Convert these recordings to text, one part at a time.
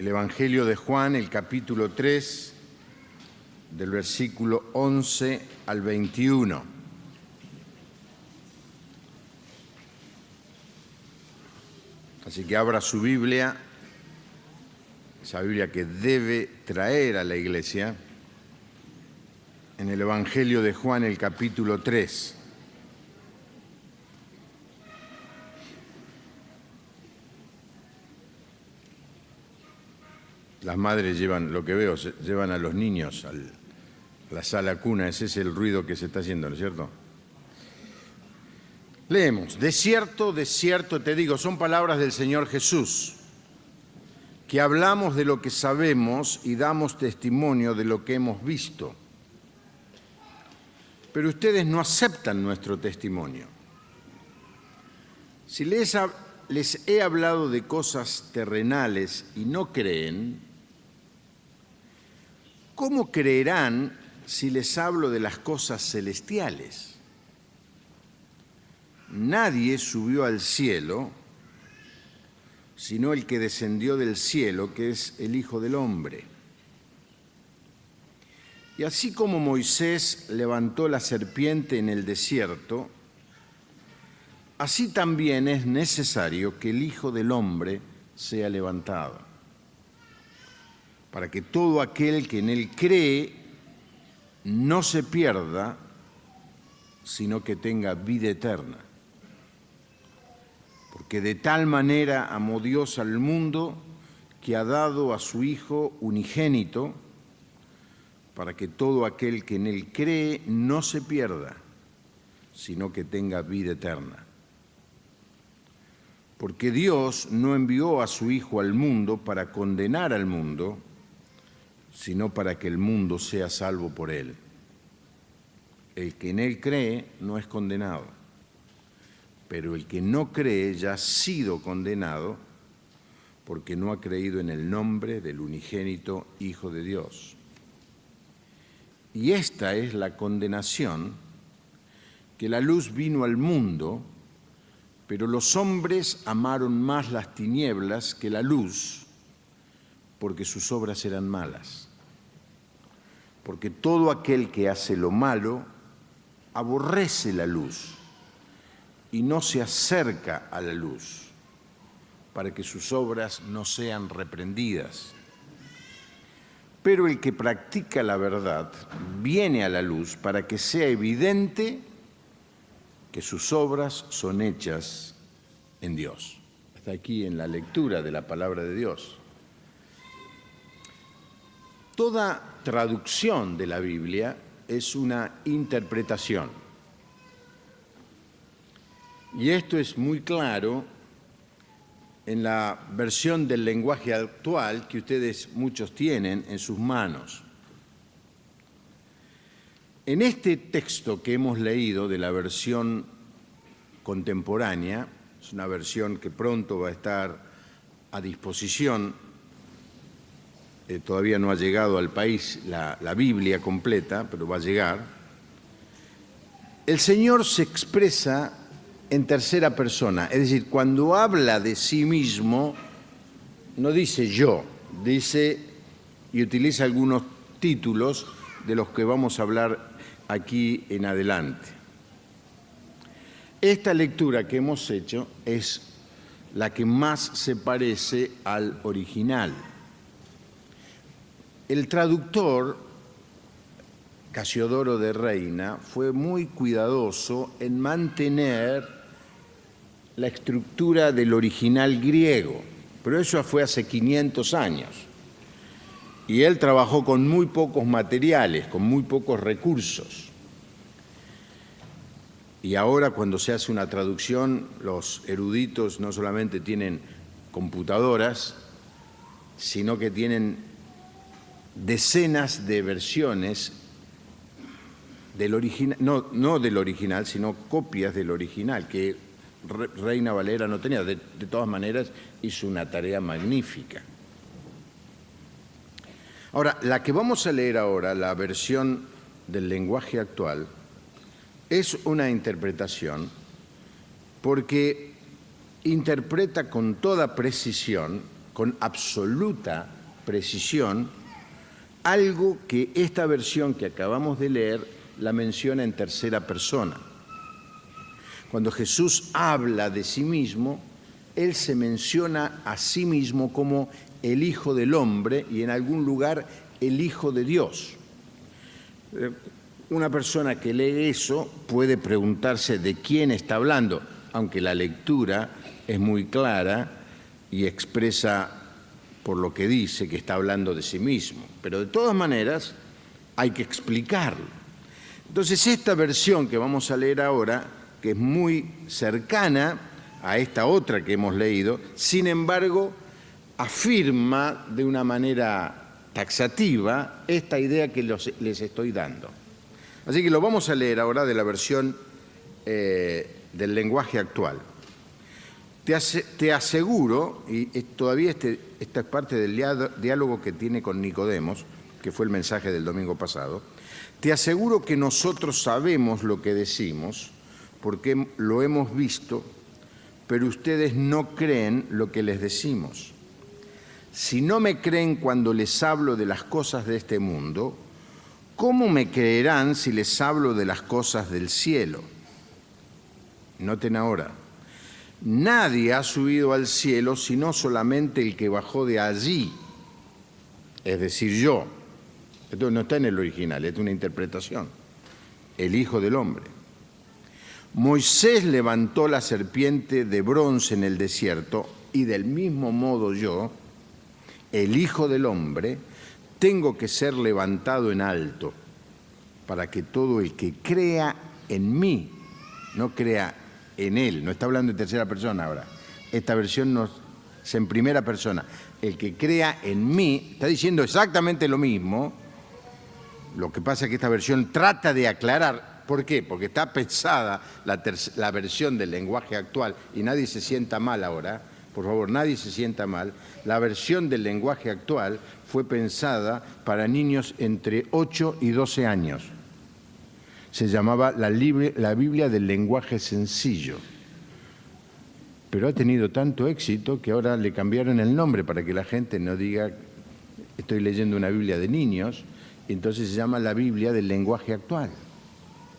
el Evangelio de Juan, el capítulo 3, del versículo 11 al 21. Así que abra su Biblia, esa Biblia que debe traer a la iglesia, en el Evangelio de Juan, el capítulo 3. Las madres llevan, lo que veo, llevan a los niños a la sala cuna. Ese es el ruido que se está haciendo, ¿no es cierto? Leemos: de cierto te digo, son palabras del Señor Jesús, que hablamos de lo que sabemos y damos testimonio de lo que hemos visto. Pero ustedes no aceptan nuestro testimonio. Si les he hablado de cosas terrenales y no creen, ¿cómo creerán si les hablo de las cosas celestiales? Nadie subió al cielo, sino el que descendió del cielo, que es el Hijo del Hombre. Y así como Moisés levantó la serpiente en el desierto, así también es necesario que el Hijo del Hombre sea levantado, para que todo aquel que en él cree no se pierda, sino que tenga vida eterna. Porque de tal manera amó Dios al mundo que ha dado a su Hijo unigénito, para que todo aquel que en él cree no se pierda, sino que tenga vida eterna. Porque Dios no envió a su Hijo al mundo para condenar al mundo, sino para que el mundo sea salvo por él. El que en él cree no es condenado, pero el que no cree ya ha sido condenado porque no ha creído en el nombre del unigénito Hijo de Dios. Y esta es la condenación, que la luz vino al mundo, pero los hombres amaron más las tinieblas que la luz, porque sus obras eran malas. Porque todo aquel que hace lo malo aborrece la luz y no se acerca a la luz, para que sus obras no sean reprendidas. Pero el que practica la verdad viene a la luz para que sea evidente que sus obras son hechas en Dios. Hasta aquí en la lectura de la palabra de Dios. Toda traducción de la Biblia es una interpretación. Y esto es muy claro en la versión del lenguaje actual que ustedes muchos tienen en sus manos. En este texto que hemos leído de la versión contemporánea, es una versión que pronto va a estar a disposición, todavía no ha llegado al país la Biblia completa, pero va a llegar. El Señor se expresa en tercera persona, es decir, cuando habla de sí mismo, no dice yo, dice y utiliza algunos títulos de los que vamos a hablar aquí en adelante. Esta lectura que hemos hecho es la que más se parece al original. El traductor, Casiodoro de Reina, fue muy cuidadoso en mantener la estructura del original griego, pero eso fue hace 500 años. Y él trabajó con muy pocos materiales, con muy pocos recursos. Y ahora cuando se hace una traducción, los eruditos no solamente tienen computadoras, sino que tienen decenas de versiones del original, no del original, sino copias del original, que Reina Valera no tenía. De todas maneras, hizo una tarea magnífica. Ahora, la que vamos a leer ahora, la versión del lenguaje actual, es una interpretación porque interpreta con toda precisión con absoluta precisión algo que esta versión que acabamos de leer la menciona en tercera persona. Cuando Jesús habla de sí mismo, Él se menciona a sí mismo como el Hijo del Hombre y en algún lugar el Hijo de Dios. Una persona que lee eso puede preguntarse de quién está hablando, aunque la lectura es muy clara y expresa por lo que dice que está hablando de sí mismo. Pero de todas maneras hay que explicarlo. Entonces esta versión que vamos a leer ahora, que es muy cercana a esta otra que hemos leído, sin embargo afirma de una manera taxativa esta idea que les estoy dando. Así que lo vamos a leer ahora de la versión del lenguaje actual. Te aseguro, y todavía esta es parte del diálogo que tiene con Nicodemos, que fue el mensaje del domingo pasado, te aseguro que nosotros sabemos lo que decimos porque lo hemos visto, pero ustedes no creen lo que les decimos. Si no me creen cuando les hablo de las cosas de este mundo, ¿cómo me creerán si les hablo de las cosas del cielo? Noten ahora, nadie ha subido al cielo sino solamente el que bajó de allí, es decir, yo. Esto no está en el original, es una interpretación. El Hijo del Hombre. Moisés levantó la serpiente de bronce en el desierto y del mismo modo yo, el Hijo del Hombre, tengo que ser levantado en alto para que todo el que crea en mí, no crea en él, no está hablando en tercera persona ahora, esta versión es en primera persona, el que crea en mí, está diciendo exactamente lo mismo, lo que pasa es que esta versión trata de aclarar. ¿Por qué? Porque está pensada la versión del lenguaje actual, y nadie se sienta mal ahora, por favor, nadie se sienta mal. La versión del lenguaje actual fue pensada para niños entre 8 y 12 años. Se llamaba la Biblia del lenguaje sencillo. Pero ha tenido tanto éxito que ahora le cambiaron el nombre para que la gente no diga estoy leyendo una Biblia de niños, y entonces se llama la Biblia del lenguaje actual.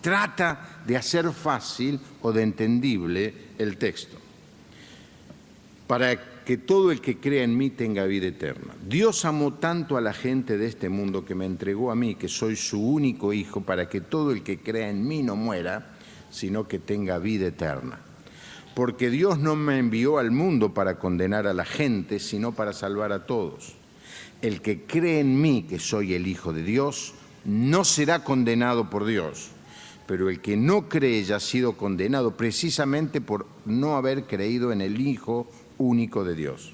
Trata de hacer fácil o de entendible el texto, para que todo el que crea en mí tenga vida eterna. Dios amó tanto a la gente de este mundo que me entregó a mí, que soy su único hijo, para que todo el que crea en mí no muera, sino que tenga vida eterna. Porque Dios no me envió al mundo para condenar a la gente, sino para salvar a todos. El que cree en mí, que soy el Hijo de Dios, no será condenado por Dios. Pero el que no cree ya ha sido condenado precisamente por no haber creído en el Hijo único de Dios.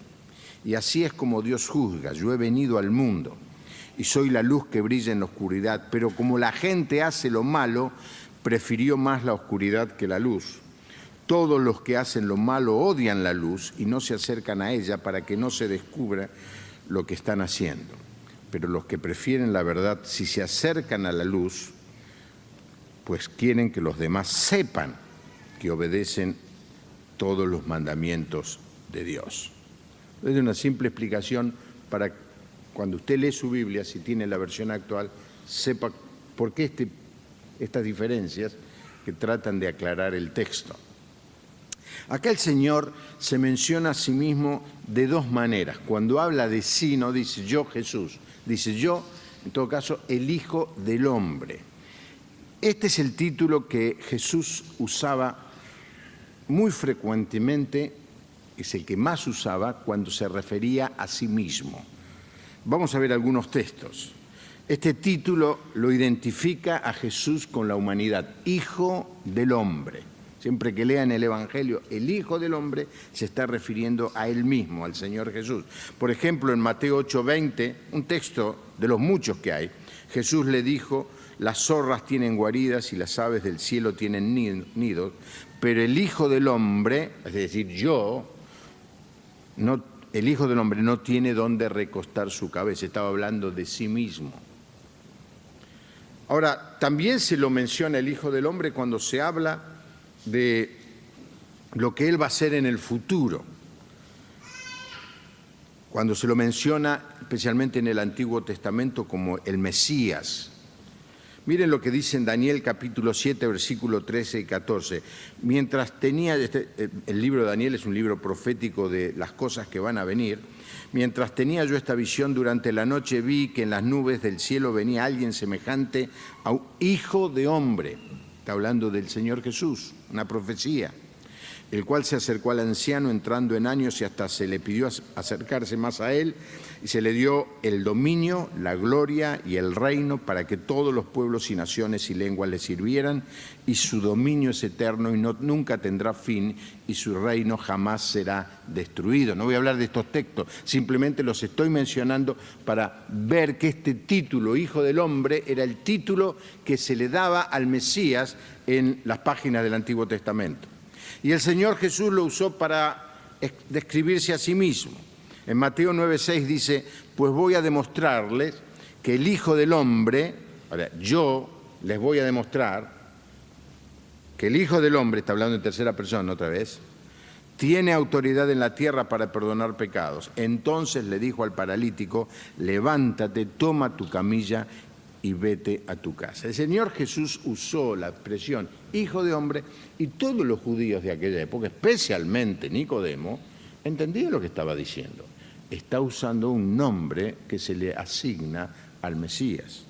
Y así es como Dios juzga. Yo he venido al mundo y soy la luz que brilla en la oscuridad, pero como la gente hace lo malo, prefirió más la oscuridad que la luz. Todos los que hacen lo malo odian la luz y no se acercan a ella para que no se descubra lo que están haciendo. Pero los que prefieren la verdad, si se acercan a la luz, pues quieren que los demás sepan que obedecen todos los mandamientos de Dios. Es una simple explicación para cuando usted lee su Biblia, si tiene la versión actual, sepa por qué estas diferencias que tratan de aclarar el texto. Acá el Señor se menciona a sí mismo de dos maneras. Cuando habla de sí, no dice yo Jesús, dice yo, en todo caso, el Hijo del Hombre. Este es el título que Jesús usaba muy frecuentemente, es el que más usaba cuando se refería a sí mismo. Vamos a ver algunos textos. Este título lo identifica a Jesús con la humanidad, Hijo del Hombre. Siempre que lean el Evangelio, el Hijo del Hombre se está refiriendo a Él mismo, al Señor Jesús. Por ejemplo, en Mateo 8:20, un texto de los muchos que hay, Jesús le dijo, las zorras tienen guaridas y las aves del cielo tienen nidos, pero el Hijo del Hombre, es decir, el Hijo del Hombre no tiene dónde recostar su cabeza. Estaba hablando de sí mismo. Ahora, también se lo menciona el Hijo del Hombre cuando se habla de lo que Él va a hacer en el futuro. cuando se lo menciona especialmente en el Antiguo Testamento como el Mesías. Miren lo que dice en Daniel capítulo 7, versículo 13 y 14. Mientras tenía, el libro de Daniel es un libro profético de las cosas que van a venir. Mientras tenía yo esta visión durante la noche, vi que en las nubes del cielo venía alguien semejante a un hijo de hombre. Está hablando del Señor Jesús, una profecía. El cual se acercó al anciano entrando en años y hasta se le pidió acercarse más a él y se le dio el dominio, la gloria y el reino para que todos los pueblos y naciones y lenguas le sirvieran, y su dominio es eterno y nunca tendrá fin, y su reino jamás será destruido. No voy a hablar de estos textos, simplemente los estoy mencionando para ver que este título, Hijo del Hombre, era el título que se le daba al Mesías en las páginas del Antiguo Testamento. Y el Señor Jesús lo usó para describirse a sí mismo. En Mateo 9:6 dice, pues voy a demostrarles que el Hijo del Hombre, ahora, yo les voy a demostrar que el Hijo del Hombre, está hablando en tercera persona otra vez, tiene autoridad en la tierra para perdonar pecados. Entonces le dijo al paralítico, levántate, toma tu camilla y vete a tu casa. El Señor Jesús usó la expresión Hijo de Hombre y todos los judíos de aquella época, especialmente Nicodemo, entendían lo que estaba diciendo. Está usando un nombre que se le asigna al Mesías.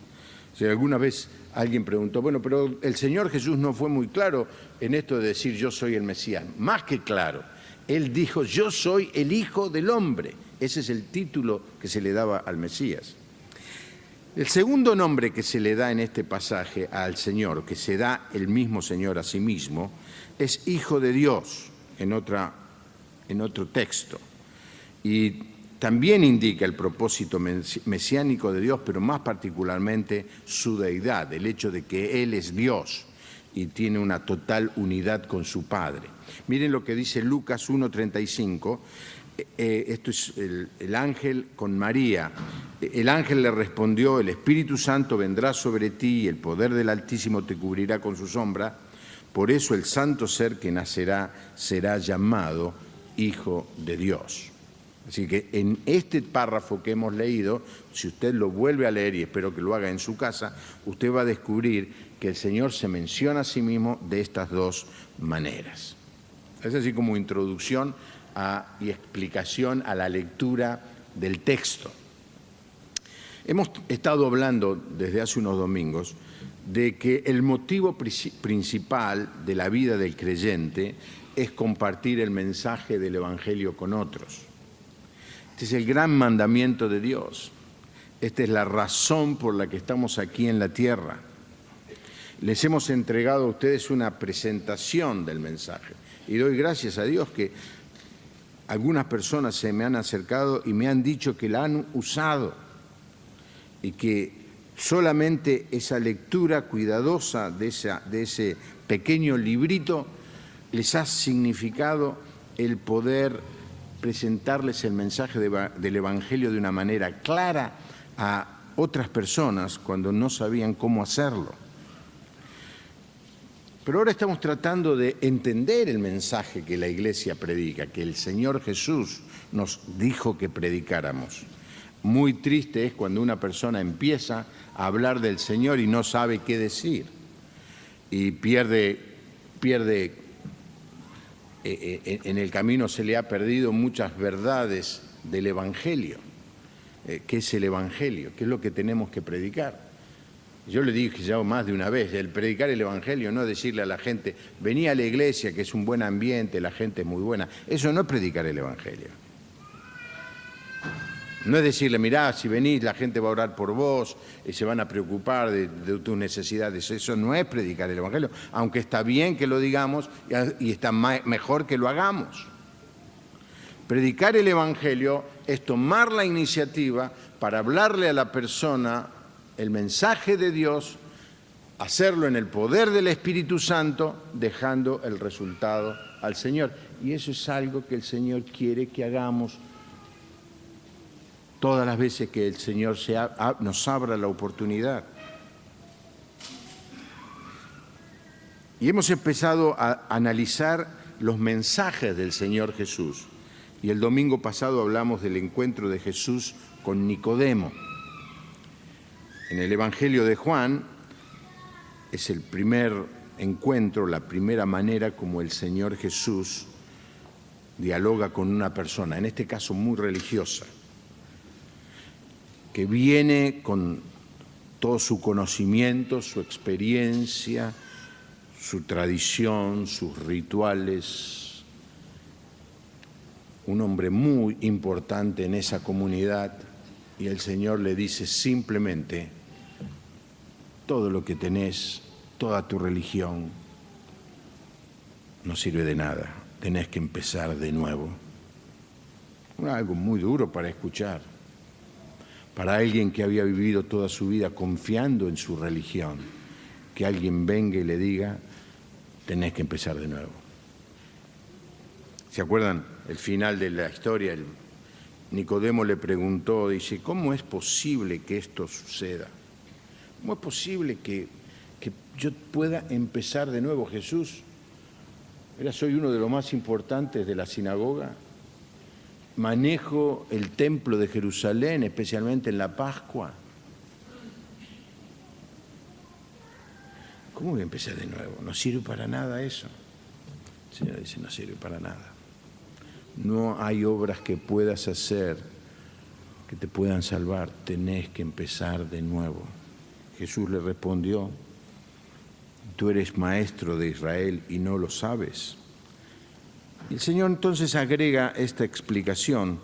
Si alguna vez alguien preguntó, bueno, pero el Señor Jesús no fue muy claro en esto de decir yo soy el Mesías. Más que claro, Él dijo yo soy el Hijo del Hombre. Ese es el título que se le daba al Mesías. El segundo nombre que se le da en este pasaje al Señor, que se da el mismo Señor a sí mismo, es Hijo de Dios en otro texto. Y también indica el propósito mesiánico de Dios, pero más particularmente su deidad, el hecho de que Él es Dios y tiene una total unidad con su Padre. Miren lo que dice Lucas 1:35. Esto es el ángel con María. El ángel le respondió, el Espíritu Santo vendrá sobre ti y el poder del Altísimo te cubrirá con su sombra. Por eso el santo ser que nacerá será llamado Hijo de Dios. Así que en este párrafo que hemos leído, si usted lo vuelve a leer, y espero que lo haga en su casa, usted va a descubrir que el Señor se menciona a sí mismo de estas dos maneras. Es así como introducción y explicación a la lectura del texto. Hemos estado hablando desde hace unos domingos de que el motivo principal de la vida del creyente es compartir el mensaje del Evangelio con otros. Este es el gran mandamiento de Dios. Esta es la razón por la que estamos aquí en la tierra. Les hemos entregado a ustedes una presentación del mensaje y doy gracias a Dios que algunas personas se me han acercado y me han dicho que la han usado y que solamente esa lectura cuidadosa de ese pequeño librito les ha significado el poder presentarles el mensaje del Evangelio de una manera clara a otras personas cuando no sabían cómo hacerlo. Pero ahora estamos tratando de entender el mensaje que la Iglesia predica, que el Señor Jesús nos dijo que predicáramos. Muy triste es cuando una persona empieza a hablar del Señor y no sabe qué decir y pierde en el camino se le ha perdido muchas verdades del Evangelio. ¿Qué es el Evangelio? ¿Qué es lo que tenemos que predicar? Yo le dije ya más de una vez, el predicar el Evangelio no es decirle a la gente, vení a la iglesia que es un buen ambiente, la gente es muy buena. Eso no es predicar el Evangelio. No es decirle, mirá, si venís la gente va a orar por vos y se van a preocupar de tus necesidades. Eso no es predicar el Evangelio, aunque está bien que lo digamos y está mejor que lo hagamos. Predicar el Evangelio es tomar la iniciativa para hablarle a la persona el mensaje de Dios, hacerlo en el poder del Espíritu Santo, dejando el resultado al Señor. Y eso es algo que el Señor quiere que hagamos todas las veces que el Señor nos abra la oportunidad. Y hemos empezado a analizar los mensajes del Señor Jesús Y el domingo pasado hablamos del encuentro de Jesús con Nicodemo. En el Evangelio de Juan es el primer encuentro, la primera manera como el Señor Jesús dialoga con una persona, en este caso muy religiosa, que viene con todo su conocimiento, su experiencia, su tradición, sus rituales. Un hombre muy importante en esa comunidad, y el Señor le dice simplemente: todo lo que tenés, toda tu religión, no sirve de nada, tenés que empezar de nuevo. Algo muy duro para escuchar, para alguien que había vivido toda su vida confiando en su religión, que alguien venga y le diga: tenés que empezar de nuevo. ¿Se acuerdan el final de la historia? Nicodemo le preguntó, dice: ¿cómo es posible que esto suceda? ¿Cómo es posible que yo pueda empezar de nuevo? Jesús, soy uno de los más importantes de la sinagoga, manejo el templo de Jerusalén, especialmente en la Pascua. ¿Cómo voy a empezar de nuevo? No sirve para nada eso. El Señor dice: no sirve para nada. No hay obras que puedas hacer que te puedan salvar. Tenés que empezar de nuevo. Jesús le respondió: tú eres maestro de Israel y no lo sabes. Y el Señor entonces agrega esta explicación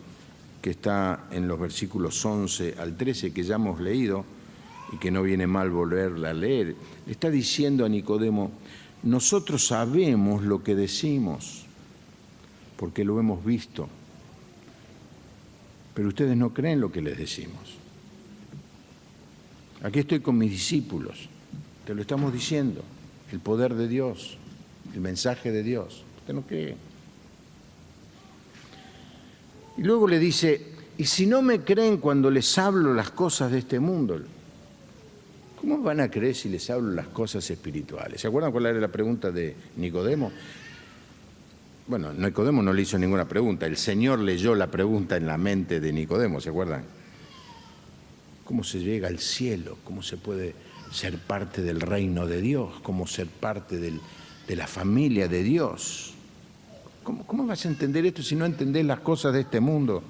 que está en los versículos 11 al 13, que ya hemos leído y que no viene mal volverla a leer. Le está diciendo a Nicodemo: nosotros sabemos lo que decimos, porque lo hemos visto, pero ustedes no creen lo que les decimos. Aquí estoy con mis discípulos, te lo estamos diciendo, el poder de Dios, el mensaje de Dios. Usted no cree. Y luego le dice: y si no me creen cuando les hablo las cosas de este mundo, ¿cómo van a creer si les hablo las cosas espirituales? ¿Se acuerdan cuál era la pregunta de Nicodemo? Bueno, Nicodemo no le hizo ninguna pregunta, el Señor leyó la pregunta en la mente de Nicodemo, ¿se acuerdan? ¿Cómo se llega al cielo? ¿Cómo se puede ser parte del reino de Dios? ¿Cómo ser parte de la familia de Dios? ¿Cómo vas a entender esto si no entendés las cosas de este mundo?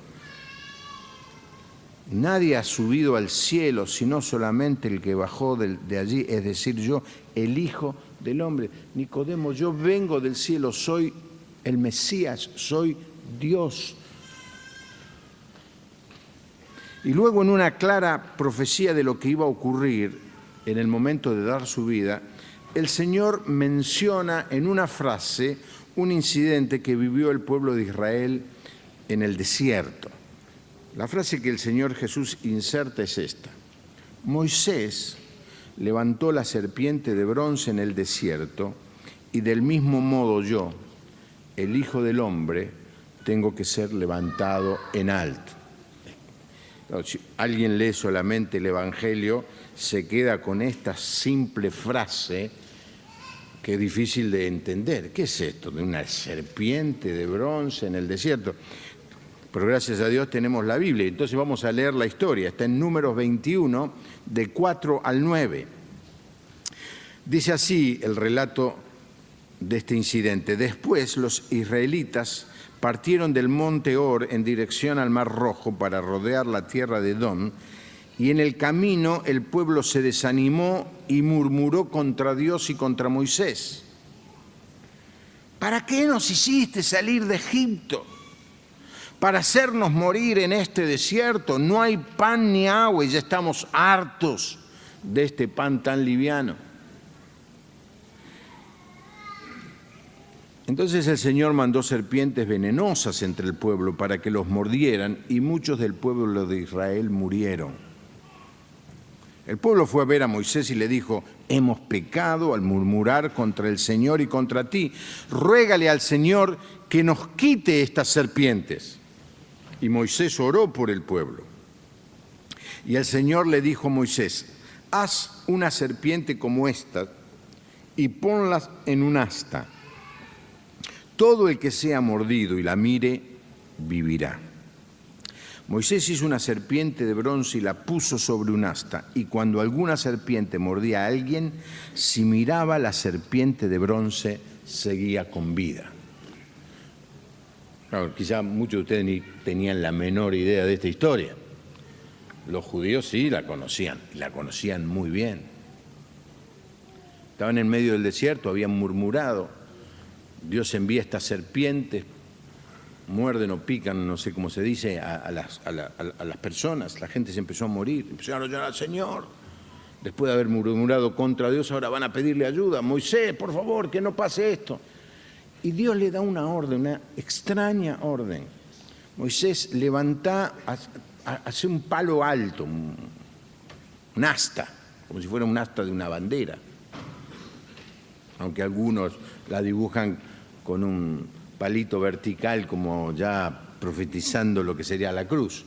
Nadie ha subido al cielo sino solamente el que bajó de allí, es decir, yo, el Hijo del Hombre. Nicodemo, yo vengo del cielo, soy el Mesías, soy Dios. Y luego, en una clara profecía de lo que iba a ocurrir en el momento de dar su vida, el Señor menciona en una frase un incidente que vivió el pueblo de Israel en el desierto. La frase que el Señor Jesús inserta es esta: Moisés levantó la serpiente de bronce en el desierto, y del mismo modo yo, el Hijo del Hombre, tengo que ser levantado en alto. Si alguien lee solamente el Evangelio, se queda con esta simple frase que es difícil de entender. ¿Qué es esto de una serpiente de bronce en el desierto? Pero gracias a Dios tenemos la Biblia. Entonces vamos a leer la historia. Está en Números 21, de 4 al 9. Dice así el relato de este incidente: después los israelitas partieron del monte Hor en dirección al Mar Rojo para rodear la tierra de Edom, y en el camino el pueblo se desanimó y murmuró contra Dios y contra Moisés. ¿Para qué nos hiciste salir de Egipto? ¿Para hacernos morir en este desierto? No hay pan ni agua y ya estamos hartos de este pan tan liviano. Entonces el Señor mandó serpientes venenosas entre el pueblo para que los mordieran, y muchos del pueblo de Israel murieron. El pueblo fue a ver a Moisés y le dijo: hemos pecado al murmurar contra el Señor y contra ti. Ruégale al Señor que nos quite estas serpientes. Y Moisés oró por el pueblo. Y el Señor le dijo a Moisés: haz una serpiente como esta y ponlas en un asta. Todo el que sea mordido y la mire vivirá. Moisés hizo una serpiente de bronce y la puso sobre un asta, y cuando alguna serpiente mordía a alguien, si miraba la serpiente de bronce, seguía con vida. Claro, quizá muchos de ustedes ni tenían la menor idea de esta historia. Los judíos sí la conocían, y la conocían muy bien. Estaban en medio del desierto, habían murmurado. Dios envía estas serpientes, muerden o pican, no sé cómo se dice, a las personas. La gente se empezó a morir, empezaron a llorar al Señor. Después de haber murmurado contra Dios, ahora van a pedirle ayuda. Moisés, por favor, que no pase esto. Y Dios le da una orden, una extraña orden. Moisés levanta, hace un palo alto, un asta, como si fuera un asta de una bandera. Aunque algunos la dibujan con un palito vertical, como ya profetizando lo que sería la cruz.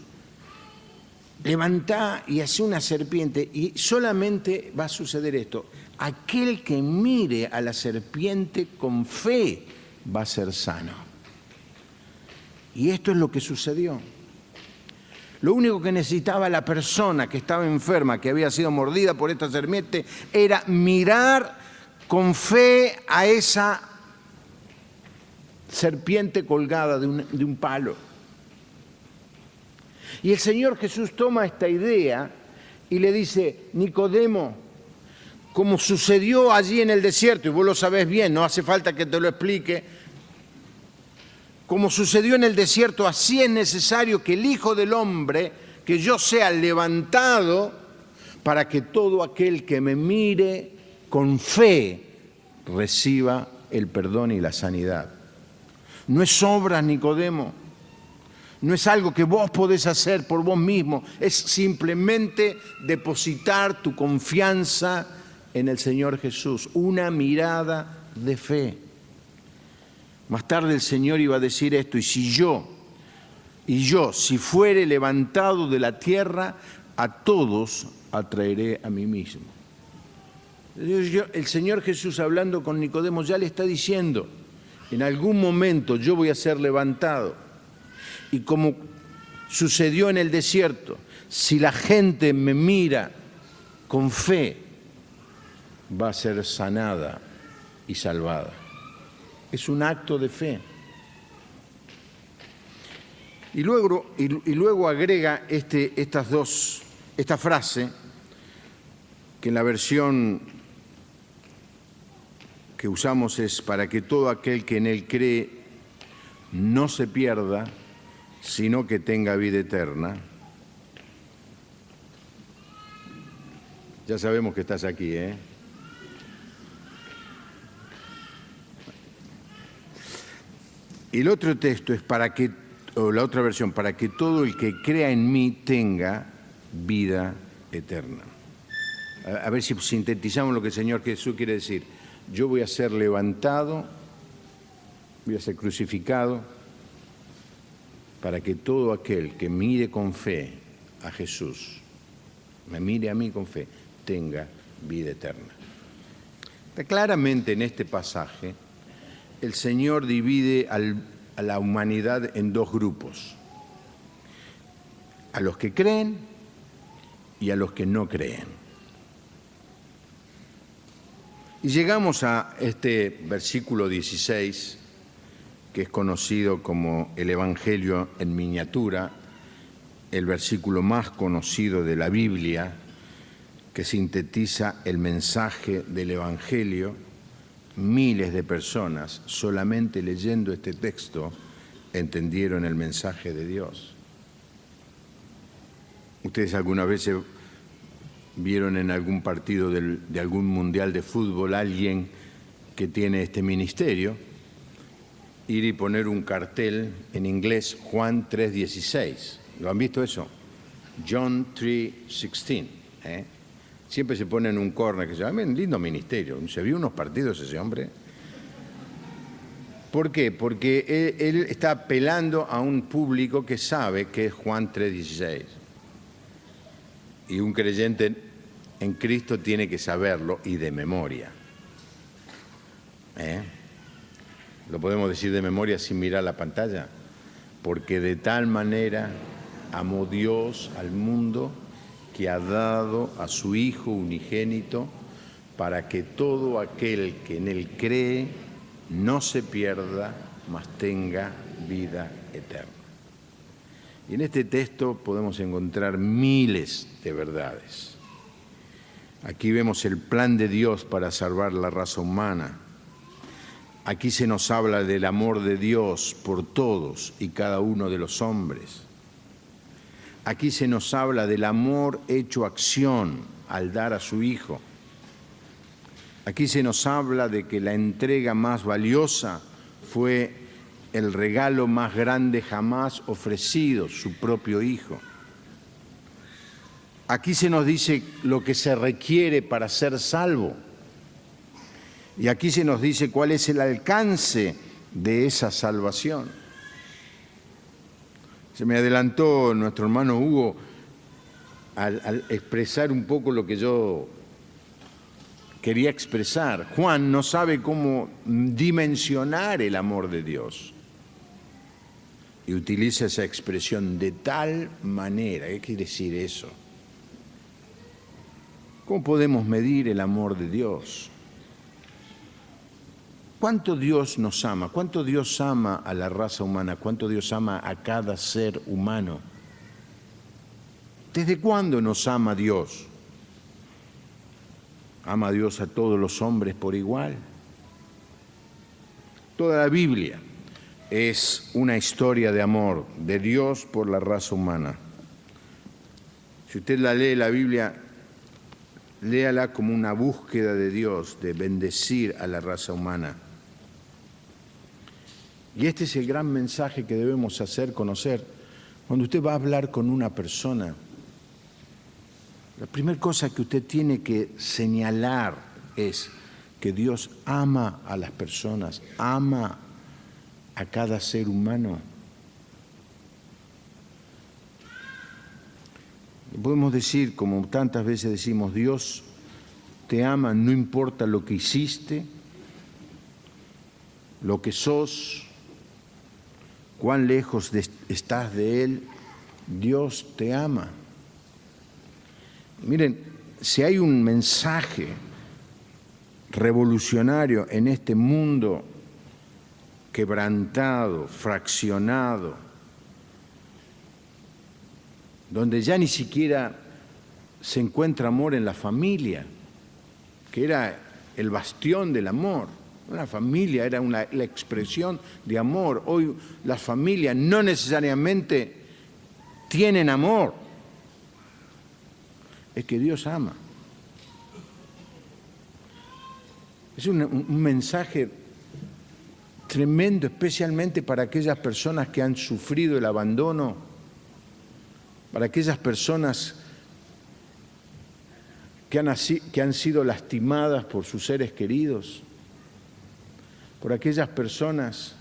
Levanta y hace una serpiente, y solamente va a suceder esto: aquel que mire a la serpiente con fe va a ser sano. Y esto es lo que sucedió. Lo único que necesitaba la persona que estaba enferma, que había sido mordida por esta serpiente, era mirar con fe a esa serpiente colgada de un palo. Y el Señor Jesús toma esta idea y le dice: Nicodemo, como sucedió allí en el desierto, y vos lo sabés bien, no hace falta que te lo explique, como sucedió en el desierto, así es necesario que el Hijo del Hombre, que yo sea levantado, para que todo aquel que me mire con fe reciba el perdón y la sanidad. No es obra, Nicodemo, no es algo que vos podés hacer por vos mismo, es simplemente depositar tu confianza en el Señor Jesús, una mirada de fe. Más tarde el Señor iba a decir esto: y yo, si fuere levantado de la tierra, a todos atraeré a mí mismo. El Señor Jesús, hablando con Nicodemo, ya le está diciendo: en algún momento yo voy a ser levantado. Y como sucedió en el desierto, si la gente me mira con fe, va a ser sanada y salvada. Es un acto de fe. Y luego agrega esta frase, que en la versión que usamos es: para que todo aquel que en él cree no se pierda, sino que tenga vida eterna. Ya sabemos que estás aquí, ¿eh? Y el otro texto es la otra versión: para que todo el que crea en mí tenga vida eterna. A ver si sintetizamos lo que el Señor Jesús quiere decir. Yo voy a ser levantado, voy a ser crucificado, para que todo aquel que mire con fe a Jesús, me mire a mí con fe, tenga vida eterna. Claramente en este pasaje el Señor divide a la humanidad en dos grupos: a los que creen y a los que no creen. Y llegamos a este versículo 16, que es conocido como el Evangelio en miniatura, el versículo más conocido de la Biblia, que sintetiza el mensaje del Evangelio. Miles de personas, solamente leyendo este texto, entendieron el mensaje de Dios. ¿Ustedes alguna vez vieron en algún partido de algún mundial de fútbol a alguien que tiene este ministerio ir y poner un cartel en inglés, Juan 3:16? ¿Lo han visto eso? John 3:16. Siempre se pone en un córner, que se llama un lindo ministerio. ¿Se vio unos partidos ese hombre? ¿Por qué? Porque él está apelando a un público que sabe que es Juan 3:16. Y un creyente en Cristo tiene que saberlo, y de memoria. Lo podemos decir de memoria sin mirar la pantalla. porque de tal manera amó Dios al mundo que ha dado a su Hijo unigénito para que todo aquel que en Él cree no se pierda, mas tenga vida eterna. Y en este texto podemos encontrar miles de verdades. Aquí vemos el plan de Dios para salvar la raza humana. Aquí se nos habla del amor de Dios por todos y cada uno de los hombres. Aquí se nos habla del amor hecho acción al dar a su Hijo. Aquí se nos habla de que la entrega más valiosa fue el regalo más grande jamás ofrecido, su propio Hijo. Aquí se nos dice lo que se requiere para ser salvo. Y aquí se nos dice cuál es el alcance de esa salvación. Se me adelantó nuestro hermano Hugo al expresar un poco lo que yo quería expresar. Juan no sabe cómo dimensionar el amor de Dios. Y utiliza esa expresión de tal manera. ¿Qué quiere decir eso? ¿Cómo podemos medir el amor de Dios? ¿Cuánto Dios nos ama? ¿Cuánto Dios ama a la raza humana? ¿Cuánto Dios ama a cada ser humano? ¿Desde cuándo nos ama Dios? ¿Ama a Dios a todos los hombres por igual? Toda la Biblia es una historia de amor de Dios por la raza humana. Si usted la lee, la Biblia, léala como una búsqueda de Dios, de bendecir a la raza humana. Y este es el gran mensaje que debemos hacer conocer. Cuando usted va a hablar con una persona, la primera cosa que usted tiene que señalar es que Dios ama a las personas, ama a cada ser humano. Podemos decir, como tantas veces decimos, Dios te ama, no importa lo que hiciste, lo que sos, cuán lejos estás de Él, Dios te ama. Miren, si hay un mensaje revolucionario en este mundo quebrantado, fraccionado, donde ya ni siquiera se encuentra amor en la familia, que era el bastión del amor. Una familia era la expresión de amor. Hoy las familias no necesariamente tienen amor. Es que Dios ama. Es un mensaje tremendo, especialmente para aquellas personas que han sufrido el abandono, para aquellas personas que han sido lastimadas por sus seres queridos, por aquellas personas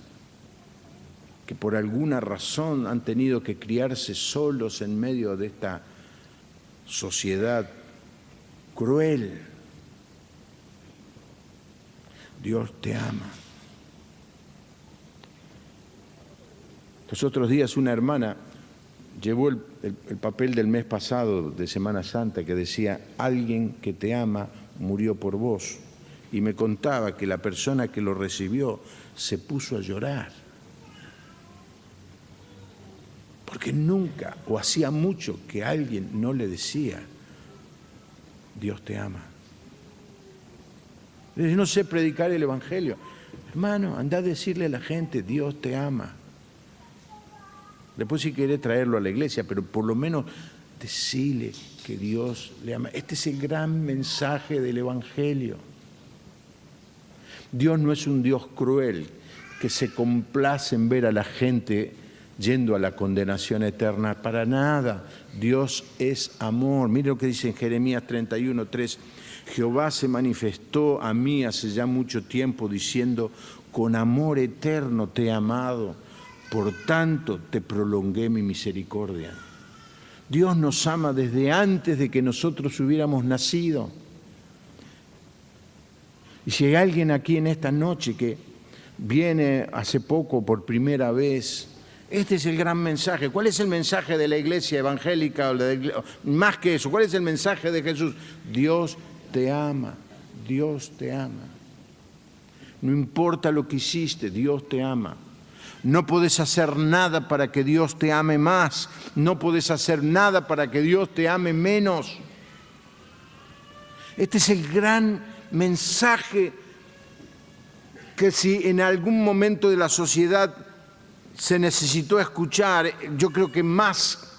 que por alguna razón han tenido que criarse solos en medio de esta sociedad cruel. Dios te ama. Los otros días una hermana llevó el papel del mes pasado de Semana Santa que decía, alguien que te ama murió por vos. Y me contaba que la persona que lo recibió se puso a llorar. Porque nunca, o hacía mucho, que alguien no le decía, Dios te ama. Yo no sé predicar el Evangelio. Hermano, anda a decirle a la gente, Dios te ama. Después si quiere traerlo a la iglesia, pero por lo menos decirle que Dios le ama. Este es el gran mensaje del Evangelio. Dios no es un Dios cruel que se complace en ver a la gente yendo a la condenación eterna. Para nada. Dios es amor. Mire lo que dice en Jeremías 31:3. Jehová se manifestó a mí hace ya mucho tiempo diciendo, con amor eterno te he amado, por tanto te prolongué mi misericordia. Dios nos ama desde antes de que nosotros hubiéramos nacido. Y si hay alguien aquí en esta noche que viene hace poco por primera vez Este es el gran mensaje. ¿Cuál es el mensaje de la iglesia evangélica? Más que eso, ¿cuál es el mensaje de Jesús? Dios te ama, Dios te ama. No importa lo que hiciste, Dios te ama. No podés hacer nada para que Dios te ame más. No podés hacer nada para que Dios te ame menos. Este es el gran mensaje que si en algún momento de la sociedad se necesitó escuchar, yo creo que más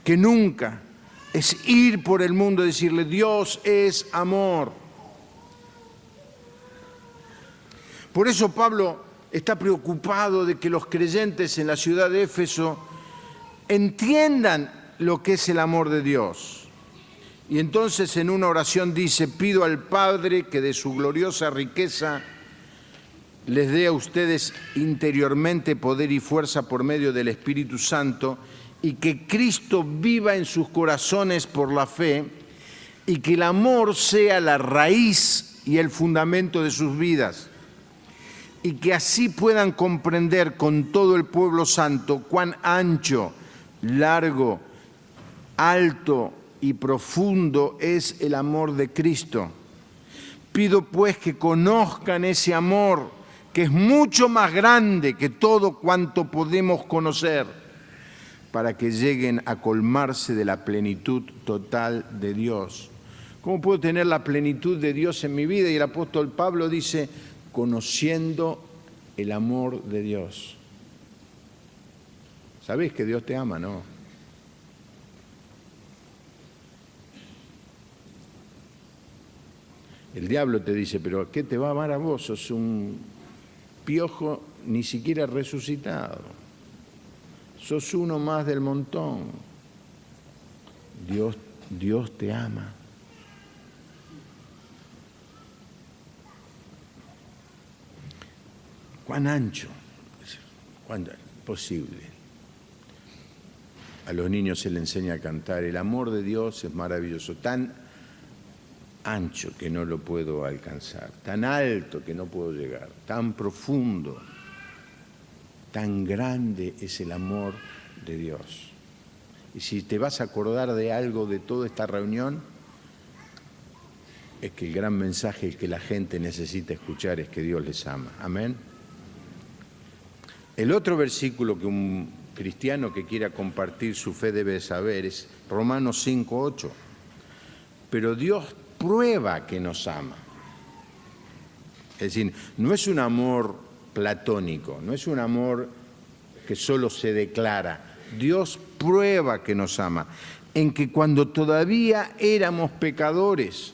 que nunca, es ir por el mundo y decirle, Dios es amor. Por eso Pablo está preocupado de que los creyentes en la ciudad de Éfeso entiendan lo que es el amor de Dios. Y entonces en una oración dice, pido al Padre que de su gloriosa riqueza les dé a ustedes interiormente poder y fuerza por medio del Espíritu Santo y que Cristo viva en sus corazones por la fe y que el amor sea la raíz y el fundamento de sus vidas y que así puedan comprender con todo el pueblo santo cuán ancho, largo, alto y profundo es el amor de Cristo. Pido pues que conozcan ese amor que es mucho más grande que todo cuanto podemos conocer, para que lleguen a colmarse de la plenitud total de Dios. ¿Cómo puedo tener la plenitud de Dios en mi vida? Y el apóstol Pablo dice, conociendo el amor de Dios. ¿Sabés que Dios te ama, no? El diablo te dice, pero ¿qué te va a amar a vos? Sos un piojo ni siquiera resucitado. Sos uno más del montón. Dios te ama. ¿Cuán ancho? ¿Cuán posible? A los niños se les enseña a cantar. El amor de Dios es maravilloso. Tan ancho que no lo puedo alcanzar, tan alto que no puedo llegar, tan profundo, tan grande es el amor de Dios. Y si te vas a acordar de algo de toda esta reunión, es que el gran mensaje que la gente necesita escuchar es que Dios les ama. Amén. El otro versículo que un cristiano que quiera compartir su fe debe saber es Romanos 5:8. Pero Dios prueba que nos ama. Es decir, no es un amor platónico, no es un amor que solo se declara. Dios prueba que nos ama, en que cuando todavía éramos pecadores,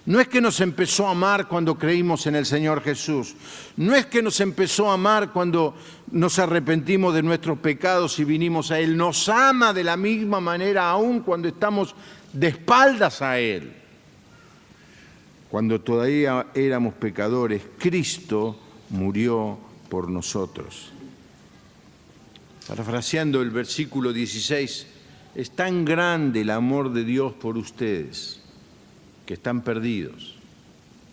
no es que nos empezó a amar cuando creímos en el Señor Jesús, no es que nos empezó a amar cuando nos arrepentimos de nuestros pecados y vinimos a Él, nos ama de la misma manera aún cuando estamos de espaldas a Él. Cuando todavía éramos pecadores, Cristo murió por nosotros. Parafraseando el versículo 16, es tan grande el amor de Dios por ustedes, que están perdidos.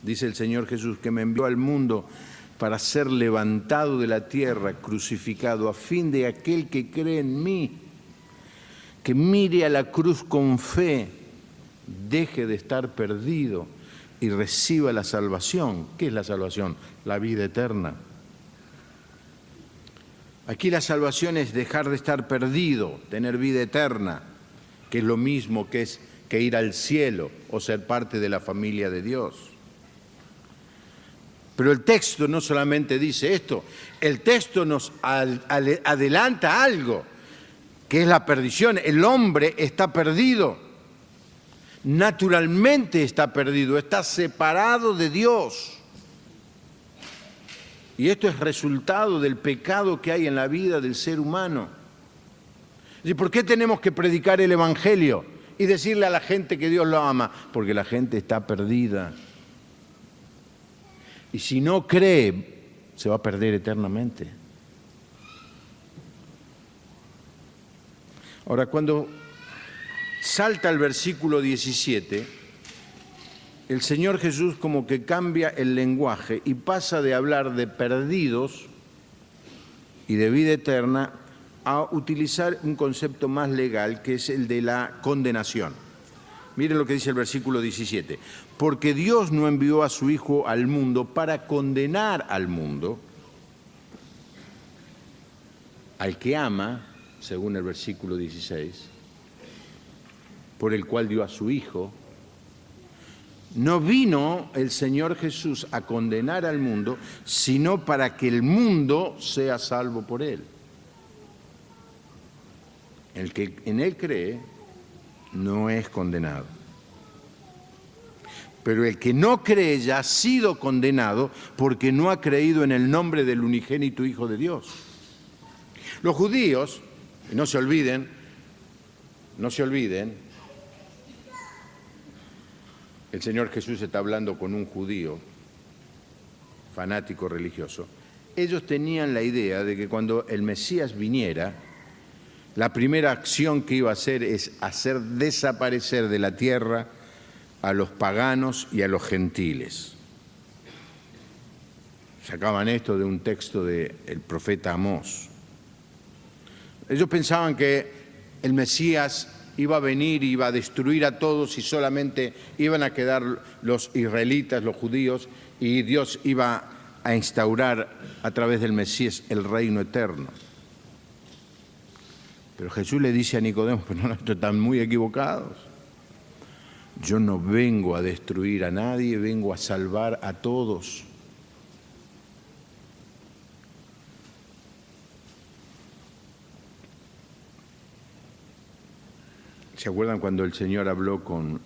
Dice el Señor Jesús, que me envió al mundo para ser levantado de la tierra, crucificado, a fin de aquel que cree en mí, que mire a la cruz con fe, deje de estar perdido y reciba la salvación. ¿Qué es la salvación? La vida eterna. Aquí la salvación es dejar de estar perdido, tener vida eterna, que es lo mismo que ir al cielo o ser parte de la familia de Dios. Pero el texto no solamente dice esto, el texto nos adelanta algo, que es la perdición. El hombre está perdido. Naturalmente está perdido, está separado de Dios. Y esto es resultado del pecado que hay en la vida del ser humano. ¿Y por qué tenemos que predicar el Evangelio y decirle a la gente que Dios lo ama? Porque la gente está perdida. Y si no cree, se va a perder eternamente. Ahora, cuando salta el versículo 17, el Señor Jesús como que cambia el lenguaje y pasa de hablar de perdidos y de vida eterna a utilizar un concepto más legal, que es el de la condenación. Miren lo que dice el versículo 17. Porque Dios no envió a su Hijo al mundo para condenar al mundo, al que ama, según el versículo 16, por el cual dio a su Hijo. No vino el Señor Jesús a condenar al mundo, sino para que el mundo sea salvo por él. El que en él cree no es condenado. Pero el que no cree ya ha sido condenado porque no ha creído en el nombre del unigénito Hijo de Dios. Los judíos, y no se olviden, el Señor Jesús está hablando con un judío fanático religioso. Ellos tenían la idea de que cuando el Mesías viniera, la primera acción que iba a hacer es hacer desaparecer de la tierra a los paganos y a los gentiles. Sacaban esto de un texto del profeta Amós. Ellos pensaban que el Mesías iba a venir y iba a destruir a todos y solamente iban a quedar los israelitas, los judíos, y Dios iba a instaurar a través del Mesías el reino eterno. Pero Jesús le dice a Nicodemo, pero no, están muy equivocados. Yo no vengo a destruir a nadie, vengo a salvar a todos. ¿Se acuerdan cuando el Señor habló con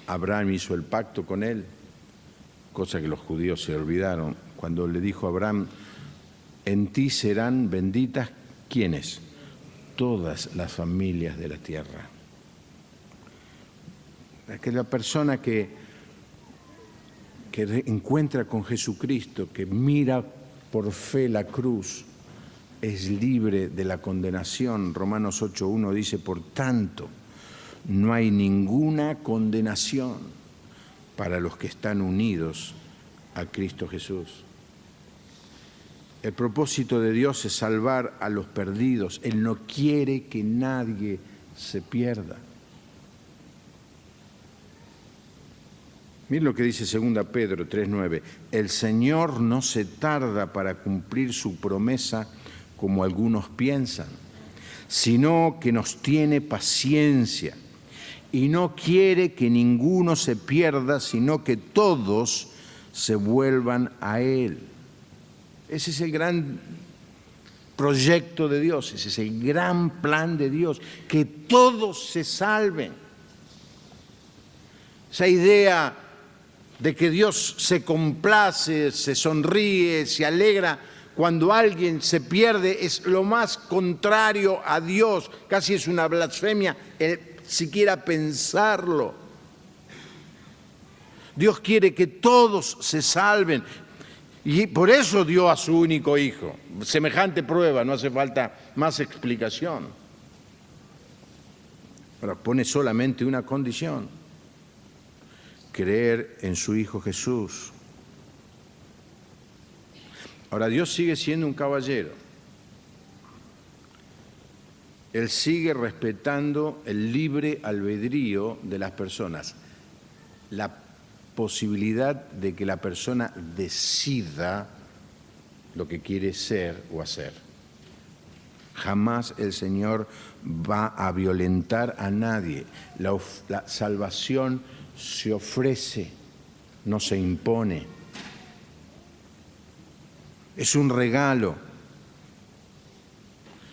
Abraham, hizo el pacto con él? Cosa que los judíos se olvidaron. Cuando le dijo a Abraham, en ti serán benditas, ¿quiénes? Todas las familias de la tierra. Aquella persona que encuentra con Jesucristo, que mira por fe la cruz, es libre de la condenación. Romanos 8:1 dice, por tanto, no hay ninguna condenación para los que están unidos a Cristo Jesús. El propósito de Dios es salvar a los perdidos. Él no quiere que nadie se pierda. Miren lo que dice 2 Pedro 3:9. El Señor no se tarda para cumplir su promesa como algunos piensan, sino que nos tiene paciencia y no quiere que ninguno se pierda, sino que todos se vuelvan a Él. Ese es el gran proyecto de Dios, ese es el gran plan de Dios, que todos se salven. Esa idea de que Dios se complace, se sonríe, se alegra cuando alguien se pierde es lo más contrario a Dios, casi es una blasfemia el siquiera pensarlo. Dios quiere que todos se salven y por eso dio a su único Hijo. Semejante prueba, no hace falta más explicación. Ahora pone solamente una condición: creer en su Hijo Jesús. Ahora, Dios sigue siendo un caballero. Él sigue respetando el libre albedrío de las personas, la posibilidad de que la persona decida lo que quiere ser o hacer. Jamás el Señor va a violentar a nadie. La salvación se ofrece, no se impone. Es un regalo.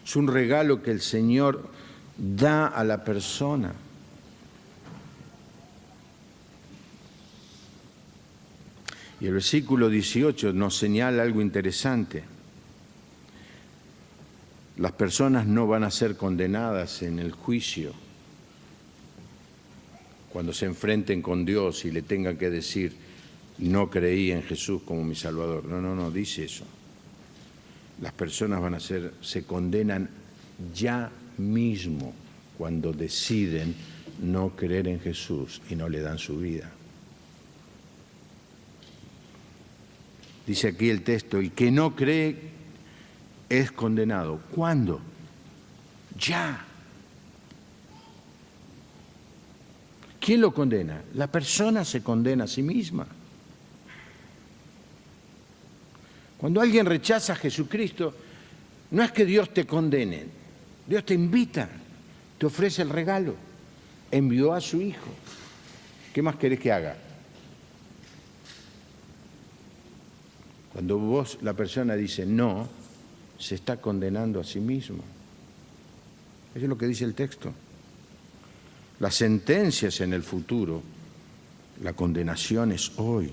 Es un regalo que el Señor da a la persona. Y el versículo 18 nos señala algo interesante. Las personas no van a ser condenadas en el juicio cuando se enfrenten con Dios y le tengan que decir, no creí en Jesús como mi Salvador. No dice eso. Las personas se condenan ya mismo cuando deciden no creer en Jesús y no le dan su vida. Dice aquí el texto, el que no cree es condenado. ¿Cuándo? Ya. ¿Quién lo condena? La persona se condena a sí misma. Cuando alguien rechaza a Jesucristo, no es que Dios te condene, Dios te invita, te ofrece el regalo, envió a su Hijo. ¿Qué más querés que haga? Cuando la persona dice no, se está condenando a sí mismo. Eso es lo que dice el texto. Las sentencias en el futuro, la condenación es hoy.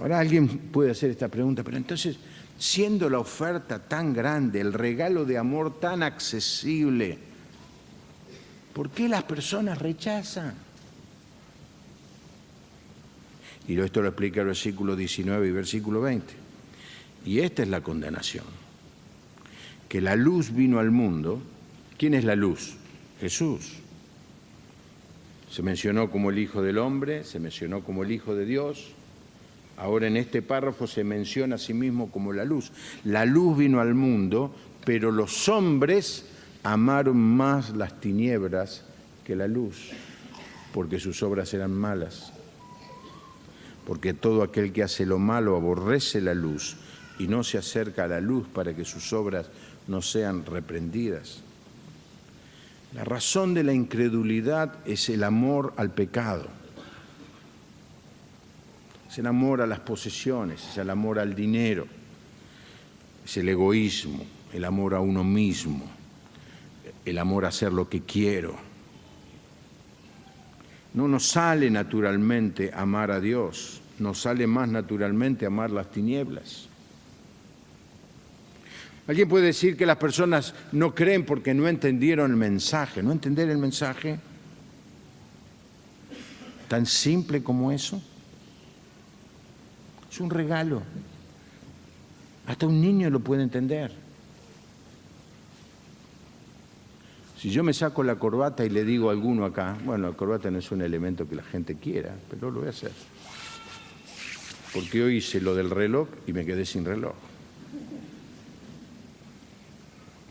Ahora alguien puede hacer esta pregunta, pero entonces, siendo la oferta tan grande, el regalo de amor tan accesible, ¿por qué las personas rechazan? Y esto lo explica el versículo 19 y versículo 20. Y esta es la condenación. Que la luz vino al mundo. ¿Quién es la luz? Jesús. Se mencionó como el Hijo del Hombre, se mencionó como el Hijo de Dios. Ahora en este párrafo se menciona a sí mismo como la luz. La luz vino al mundo, pero los hombres amaron más las tinieblas que la luz, porque sus obras eran malas. Porque todo aquel que hace lo malo aborrece la luz y no se acerca a la luz para que sus obras no sean reprendidas. La razón de la incredulidad es el amor al pecado. Es el amor a las posesiones, es el amor al dinero, es el egoísmo, el amor a uno mismo, el amor a hacer lo que quiero. No nos sale naturalmente amar a Dios, nos sale más naturalmente amar las tinieblas. Alguien puede decir que las personas no creen porque no entendieron el mensaje. ¿No entender el mensaje? ¿Tan simple como eso? Es un regalo. Hasta un niño lo puede entender. Si yo me saco la corbata y le digo a alguno acá, bueno, la corbata no es un elemento que la gente quiera, pero lo voy a hacer. Porque hoy hice lo del reloj y me quedé sin reloj.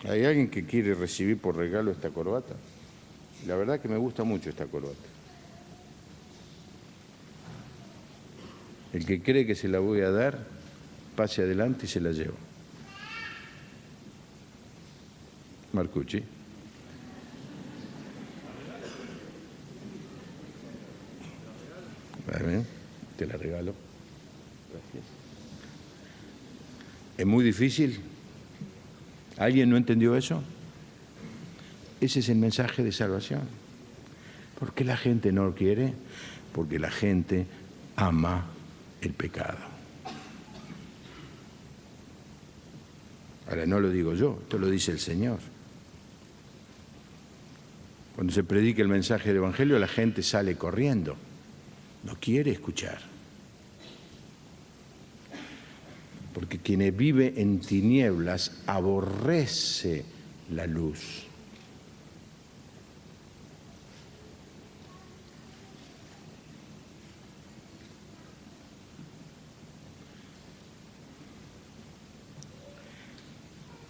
¿Hay alguien que quiere recibir por regalo esta corbata? La verdad que me gusta mucho esta corbata. El que cree que se la voy a dar, pase adelante y se la llevo. Marcucci. Vale, te la regalo. Gracias. ¿Es muy difícil? ¿Alguien no entendió eso? Ese es el mensaje de salvación. ¿Por qué la gente no lo quiere? Porque la gente ama el pecado. Ahora, no lo digo yo, esto lo dice el Señor. Cuando se predica el mensaje del Evangelio, la gente sale corriendo. No quiere escuchar. Porque quien vive en tinieblas aborrece la luz.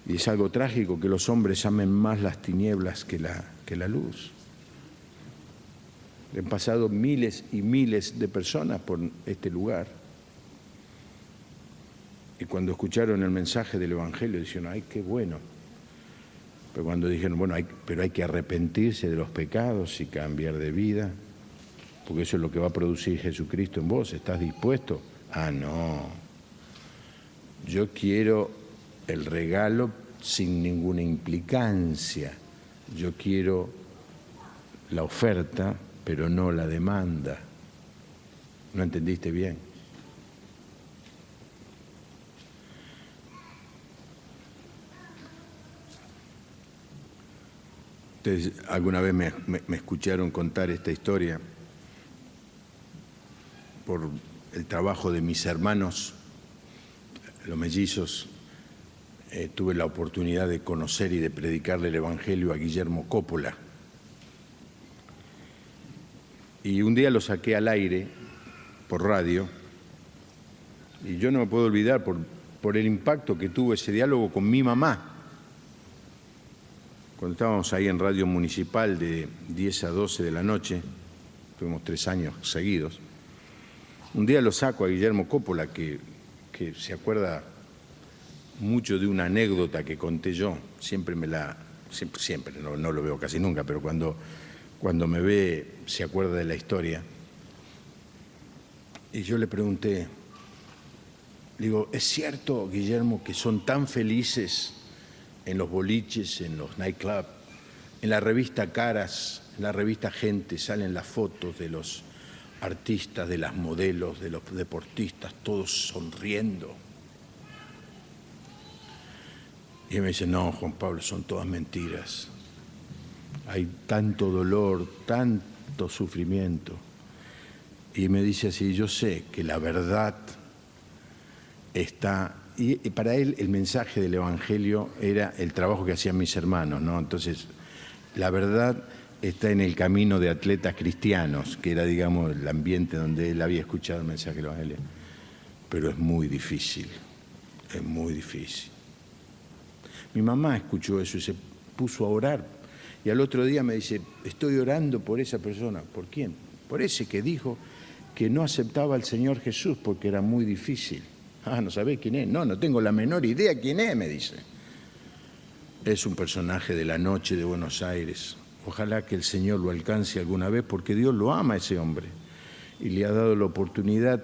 Y es algo trágico que los hombres amen más las tinieblas que la luz. Han pasado miles y miles de personas por este lugar. Y cuando escucharon el mensaje del Evangelio, dijeron, ¡ay, qué bueno! Pero cuando dijeron, bueno, pero hay que arrepentirse de los pecados y cambiar de vida, porque eso es lo que va a producir Jesucristo en vos. ¿Estás dispuesto? Ah, no. Yo quiero el regalo sin ninguna implicancia. Yo quiero la oferta, pero no la demanda. ¿No entendiste bien? Ustedes alguna vez me escucharon contar esta historia por el trabajo de mis hermanos, los mellizos. Tuve la oportunidad de conocer y de predicarle el Evangelio a Guillermo Coppola. Y un día lo saqué al aire por radio y yo no me puedo olvidar por por el impacto que tuvo ese diálogo con mi mamá. Cuando estábamos ahí en Radio Municipal de 10 a 12 de la noche, tuvimos 3 años seguidos, un día lo saco a Guillermo Coppola, que se acuerda mucho de una anécdota que conté yo, siempre, no lo veo casi nunca, pero cuando me ve se acuerda de la historia. Y yo le pregunté, digo, ¿es cierto, Guillermo, que son tan felices en los boliches, en los nightclubs, en la revista Caras, en la revista Gente, salen las fotos de los artistas, de las modelos, de los deportistas, todos sonriendo? Y él me dice, no, Juan Pablo, son todas mentiras. Hay tanto dolor, tanto sufrimiento. Y me dice así, yo sé que la verdad está... Y para él el mensaje del Evangelio era el trabajo que hacían mis hermanos, ¿no? Entonces, la verdad está en el camino de atletas cristianos, que era, digamos, el ambiente donde él había escuchado el mensaje del Evangelio. Pero es muy difícil, es muy difícil. Mi mamá escuchó eso y se puso a orar. Y al otro día me dice, estoy orando por esa persona. ¿Por quién? Por ese que dijo que no aceptaba al Señor Jesús porque era muy difícil. Ah, ¿no sabés quién es? No, no tengo la menor idea quién es, me dice. Es un personaje de la noche de Buenos Aires. Ojalá que el Señor lo alcance alguna vez, porque Dios lo ama a ese hombre y le ha dado la oportunidad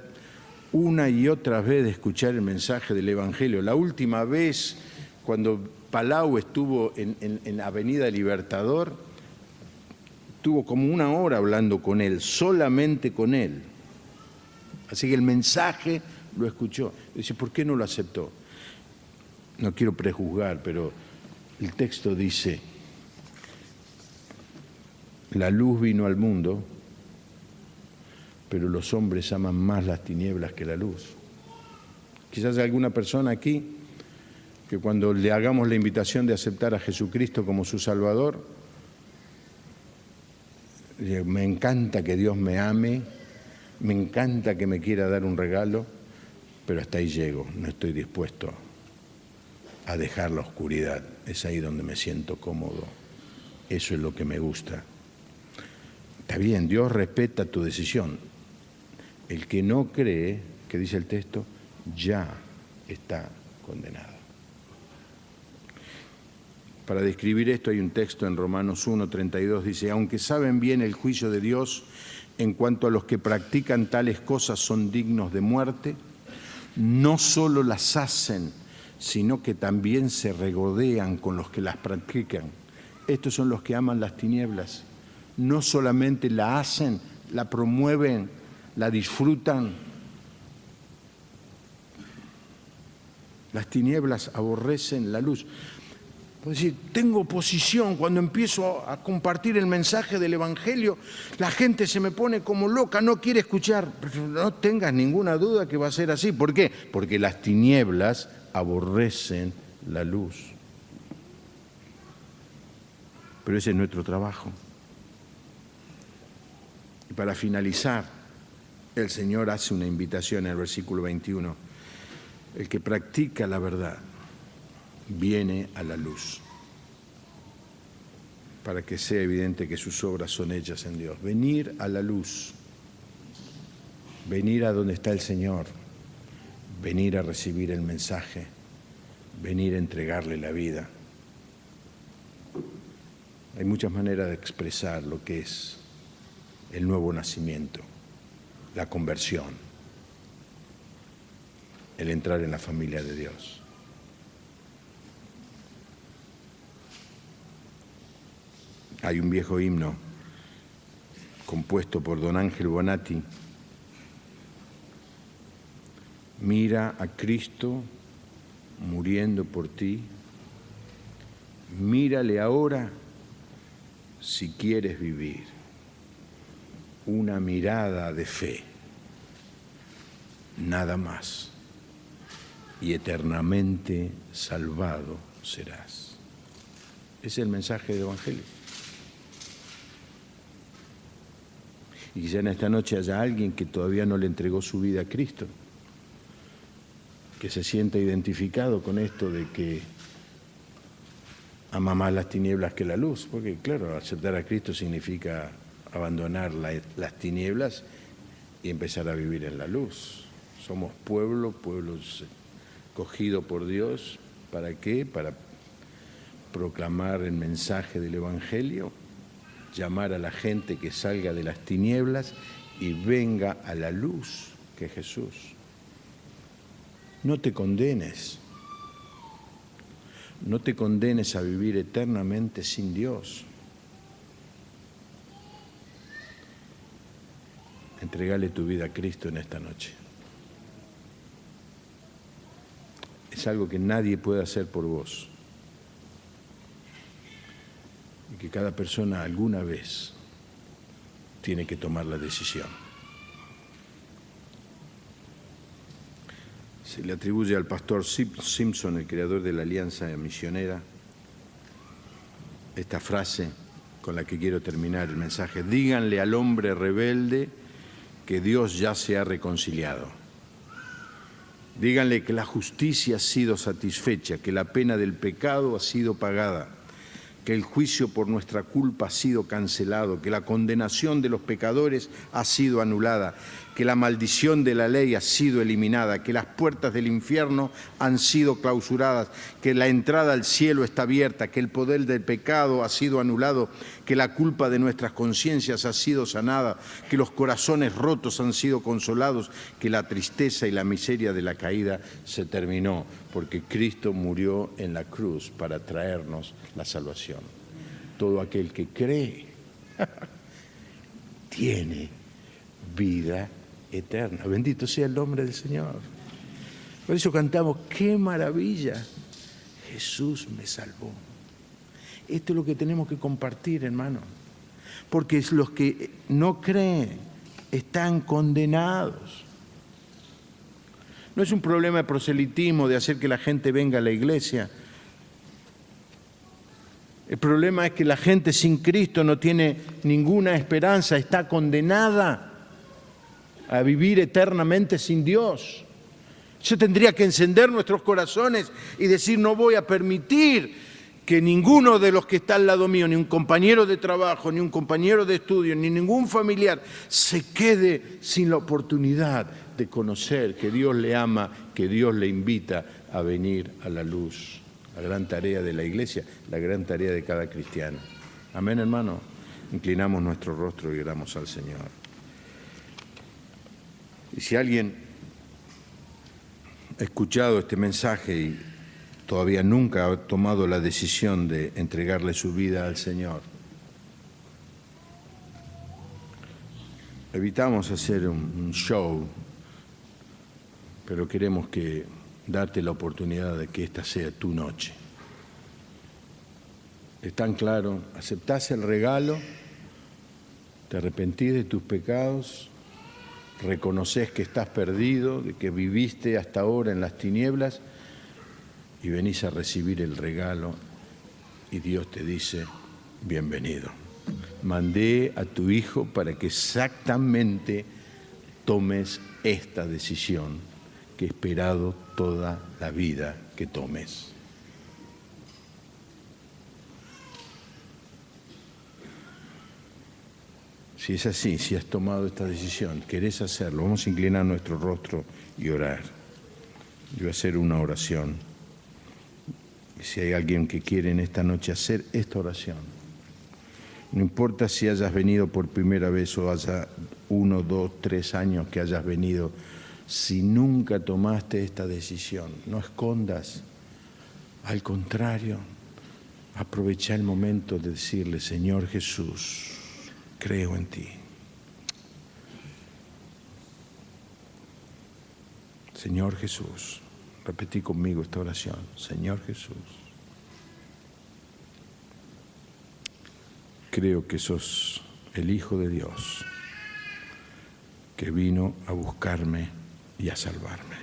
una y otra vez de escuchar el mensaje del Evangelio. La última vez, cuando Palau estuvo en Avenida Libertador, tuvo como 1 hora hablando con él, solamente con él. Así que el mensaje lo escuchó. Dice, ¿por qué no lo aceptó? No quiero prejuzgar, pero el texto dice, la luz vino al mundo, pero los hombres aman más las tinieblas que la luz. Quizás hay alguna persona aquí que cuando le hagamos la invitación de aceptar a Jesucristo como su Salvador, me encanta que Dios me ame, me encanta que me quiera dar un regalo, pero hasta ahí llego, no estoy dispuesto a dejar la oscuridad. Es ahí donde me siento cómodo, eso es lo que me gusta. Está bien, Dios respeta tu decisión. El que no cree, que dice el texto, ya está condenado. Para describir esto hay un texto en Romanos 1:32, dice, aunque saben bien el juicio de Dios en cuanto a los que practican tales cosas son dignos de muerte, no solo las hacen, sino que también se regodean con los que las practican. Estos son los que aman las tinieblas. No solamente la hacen, la promueven, la disfrutan. Las tinieblas aborrecen la luz. Puedo decir, tengo oposición cuando empiezo a compartir el mensaje del Evangelio, la gente se me pone como loca, no quiere escuchar. Pero no tengas ninguna duda que va a ser así. ¿Por qué? Porque las tinieblas aborrecen la luz. Pero ese es nuestro trabajo. Y para finalizar, el Señor hace una invitación en el versículo 21. El que practica la verdad viene a la luz, para que sea evidente que sus obras son hechas en Dios. Venir a la luz, venir a donde está el Señor, venir a recibir el mensaje, venir a entregarle la vida. Hay muchas maneras de expresar lo que es el nuevo nacimiento, la conversión, el entrar en la familia de Dios. Hay un viejo himno compuesto por don Ángel Bonatti. Mira a Cristo muriendo por ti. Mírale ahora si quieres vivir. Una mirada de fe, nada más, y eternamente salvado serás. Ese es el mensaje del Evangelio. Y quizá en esta noche haya alguien que todavía no le entregó su vida a Cristo, que se sienta identificado con esto de que ama más las tinieblas que la luz, porque claro, aceptar a Cristo significa abandonar las tinieblas y empezar a vivir en la luz. Somos pueblo escogido por Dios. ¿Para qué? Para proclamar el mensaje del Evangelio, llamar a la gente que salga de las tinieblas y venga a la luz, que es Jesús. No te condenes. No te condenes a vivir eternamente sin Dios. Entregale tu vida a Cristo en esta noche. Es algo que nadie puede hacer por vos. Y que cada persona alguna vez tiene que tomar la decisión. Se le atribuye al pastor Simpson, el creador de la Alianza Misionera, esta frase con la que quiero terminar el mensaje: díganle al hombre rebelde que Dios ya se ha reconciliado. Díganle que la justicia ha sido satisfecha, que la pena del pecado ha sido pagada, que el juicio por nuestra culpa ha sido cancelado, que la condenación de los pecadores ha sido anulada, que la maldición de la ley ha sido eliminada, que las puertas del infierno han sido clausuradas, que la entrada al cielo está abierta, que el poder del pecado ha sido anulado, que la culpa de nuestras conciencias ha sido sanada, que los corazones rotos han sido consolados, que la tristeza y la miseria de la caída se terminó, porque Cristo murió en la cruz para traernos la salvación. Todo aquel que cree tiene vida eterna. Bendito sea el nombre del Señor. Por eso cantamos: ¡qué maravilla! Jesús me salvó. Esto es lo que tenemos que compartir, hermano. Porque los que no creen están condenados. No es un problema de proselitismo, de hacer que la gente venga a la iglesia. El problema es que la gente sin Cristo no tiene ninguna esperanza, está condenada a vivir eternamente sin Dios. Eso tendría que encender nuestros corazones y decir: no voy a permitir que ninguno de los que está al lado mío, ni un compañero de trabajo, ni un compañero de estudio, ni ningún familiar, se quede sin la oportunidad de conocer que Dios le ama, que Dios le invita a venir a la luz. La gran tarea de la iglesia, la gran tarea de cada cristiano. Amén, hermano. Inclinamos nuestro rostro y oramos al Señor. Y si alguien ha escuchado este mensaje y todavía nunca ha tomado la decisión de entregarle su vida al Señor, evitamos hacer un show, pero queremos darte la oportunidad de que esta sea tu noche. Es tan claro: aceptás el regalo, te arrepentís de tus pecados, reconoces que estás perdido, de que viviste hasta ahora en las tinieblas y venís a recibir el regalo y Dios te dice: bienvenido. Mandé a tu hijo para que exactamente tomes esta decisión que he esperado toda la vida que tomes. Si es así, si has tomado esta decisión, querés hacerlo, vamos a inclinar nuestro rostro y orar. Yo voy a hacer una oración. Y si hay alguien que quiere en esta noche hacer esta oración, no importa si hayas venido por primera vez o haya 1, 2, 3 años que hayas venido, si nunca tomaste esta decisión, no escondas. Al contrario, aprovecha el momento de decirle: Señor Jesús, creo en ti. Señor Jesús, repetí conmigo esta oración: Señor Jesús, creo que sos el Hijo de Dios que vino a buscarme y a salvarme.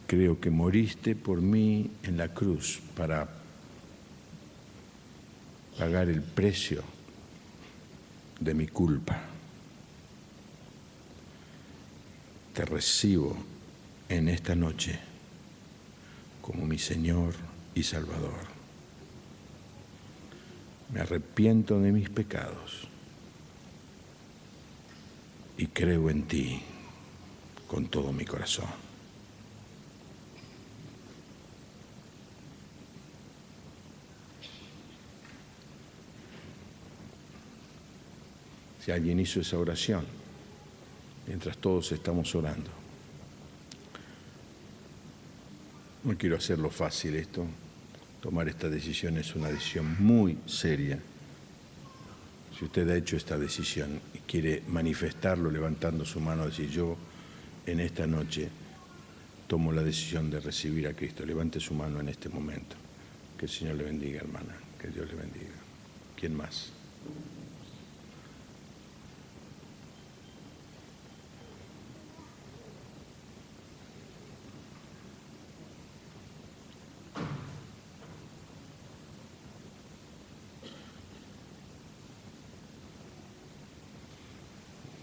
Creo que moriste por mí en la cruz para pagar el precio de mi culpa. te recibo en esta noche como mi Señor y Salvador. Me arrepiento de mis pecados y creo en ti con todo mi corazón. Si alguien hizo esa oración, mientras todos estamos orando, no quiero hacerlo fácil esto. Tomar esta decisión es una decisión muy seria. Si usted ha hecho esta decisión y quiere manifestarlo levantando su mano, decir: yo en esta noche tomo la decisión de recibir a Cristo. Levante su mano en este momento. Que el Señor le bendiga, hermana. Que Dios le bendiga. ¿Quién más?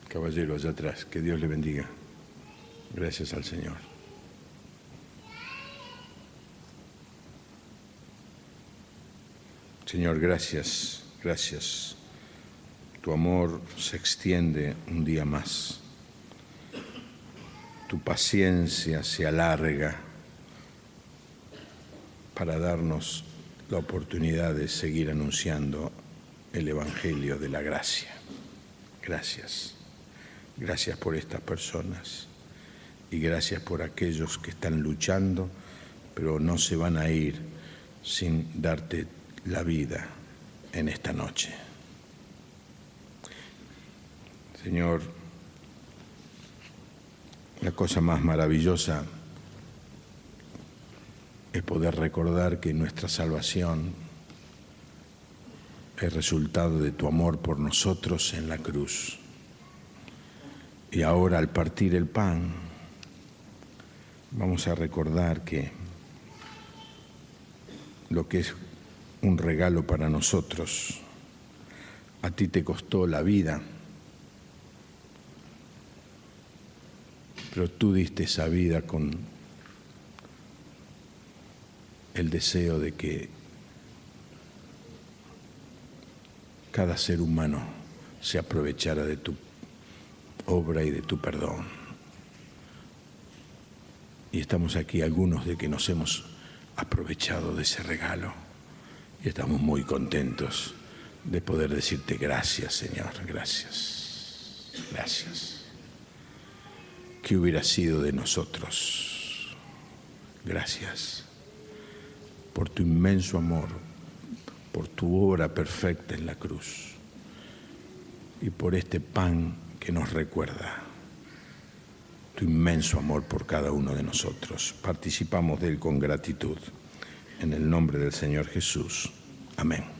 Caballero, allá atrás, que Dios le bendiga. Gracias al Señor. Señor, gracias, gracias. Tu amor se extiende un día más. Tu paciencia se alarga para darnos la oportunidad de seguir anunciando el Evangelio de la gracia. Gracias. Gracias por estas personas y gracias por aquellos que están luchando, pero no se van a ir sin darte la vida en esta noche. Señor, la cosa más maravillosa es poder recordar que nuestra salvación es resultado de tu amor por nosotros en la cruz. Y ahora, al partir el pan, vamos a recordar que lo que es un regalo para nosotros, a ti te costó la vida, pero tú diste esa vida con el deseo de que cada ser humano se aprovechara de tu obra y de tu perdón. Y estamos aquí algunos de que nos hemos aprovechado de ese regalo y estamos muy contentos de poder decirte gracias, Señor, gracias, gracias. ¿Qué hubiera sido de nosotros? Gracias por tu inmenso amor, por tu obra perfecta en la cruz y por este pan que nos recuerda tu inmenso amor por cada uno de nosotros. Participamos de él con gratitud. En el nombre del Señor Jesús. Amén.